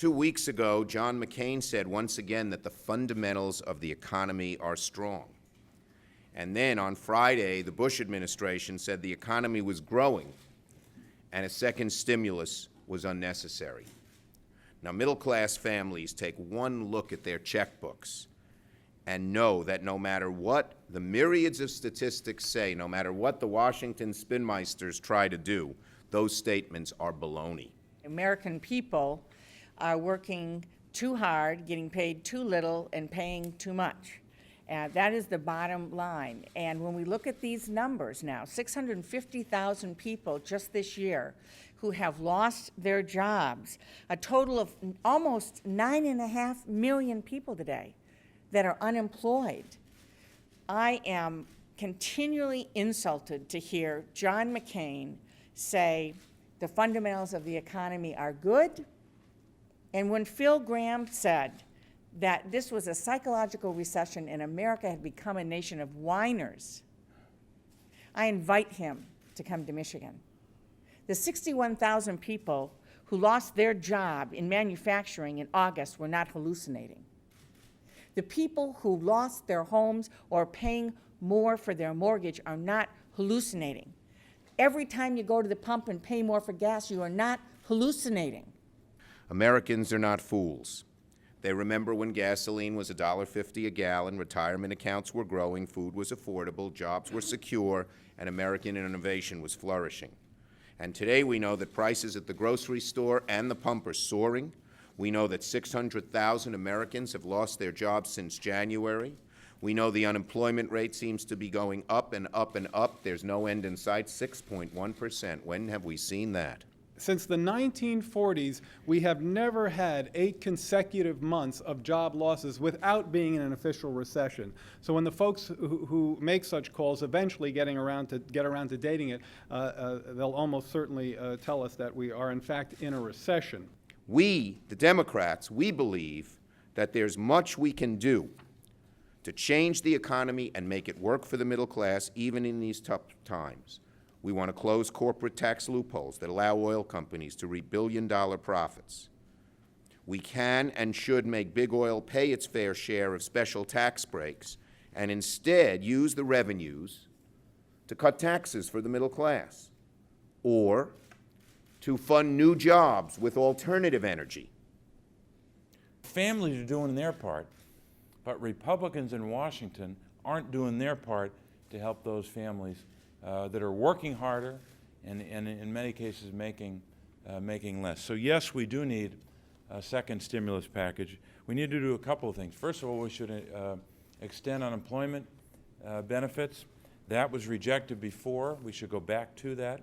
2 weeks ago, John McCain said once again that the fundamentals of the economy are strong. And then on Friday, the Bush administration said the economy was growing and a second stimulus was unnecessary. Now, middle-class families take one look at their checkbooks and know that no matter what the myriads of statistics say, no matter what the Washington spinmeisters try to do, those statements are baloney. American people are working too hard, getting paid too little, and paying too much. That is the bottom line. And when we look at these numbers now, 650,000 people just this year who have lost their jobs, a total of almost 9.5 million people today that are unemployed. I am continually insulted to hear John McCain say the fundamentals of the economy are good, and when Phil Gramm said that this was a psychological recession and America had become a nation of whiners, I invite him to come to Michigan. The 61,000 people who lost their job in manufacturing in August were not hallucinating. The people who lost their homes or are paying more for their mortgage are not hallucinating. Every time you go to the pump and pay more for gas, you are not hallucinating. Americans are not fools. They remember when gasoline was $1.50 a gallon, retirement accounts were growing, food was affordable, jobs were secure, and American innovation was flourishing. And today we know that prices at the grocery store and the pump are soaring. We know that 600,000 Americans have lost their jobs since January. We know the unemployment rate seems to be going up and up and up. There's no end in sight, 6.1%. When have we seen that? Since the 1940s, we have never had 8 consecutive months of job losses without being in an official recession. So when the folks who make such calls eventually get around to dating it, they'll almost certainly tell us that we are in fact in a recession. We, the Democrats, we believe that there's much we can do to change the economy and make it work for the middle class, even in these tough times. We want to close corporate tax loopholes that allow oil companies to reap billion-dollar profits. We can and should make big oil pay its fair share of special tax breaks and instead use the revenues to cut taxes for the middle class, or to fund new jobs with alternative energy. Families are doing their part, but Republicans in Washington aren't doing their part to help those families that are working harder and in many cases making less. So yes, we do need a second stimulus package. We need to do a couple of things. First of all, we should extend unemployment benefits. That was rejected before. We should go back to that.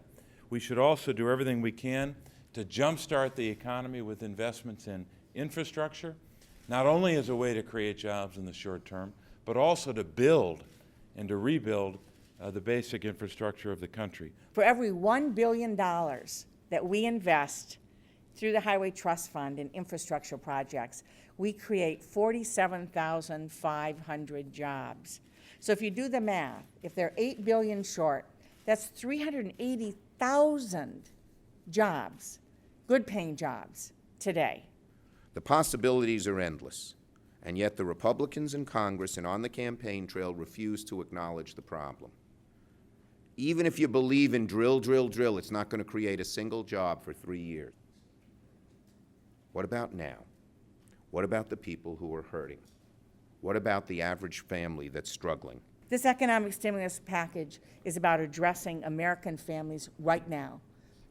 We should also do everything we can to jumpstart the economy with investments in infrastructure, not only as a way to create jobs in the short term, but also to build and to rebuild the basic infrastructure of the country. For every $1 billion that we invest through the Highway Trust Fund in infrastructure projects, we create 47,500 jobs. So if you do the math, if they're $8 billion short, that's 380,000 jobs, good-paying jobs today. The possibilities are endless, and yet the Republicans in Congress and on the campaign trail refuse to acknowledge the problem. Even if you believe in drill, drill, drill, it's not going to create a single job for 3 years. What about now? What about the people who are hurting? What about the average family that's struggling? This economic stimulus package is about addressing American families right now.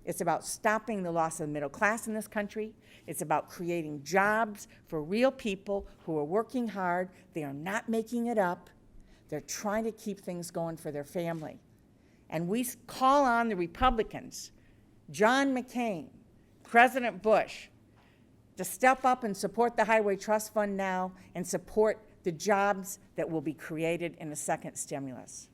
It's about stopping the loss of the middle class in this country. It's about creating jobs for real people who are working hard. They are not making it up. They're trying to keep things going for their family. And we call on the Republicans, John McCain, President Bush, to step up and support the Highway Trust Fund now and support the jobs that will be created in the second stimulus.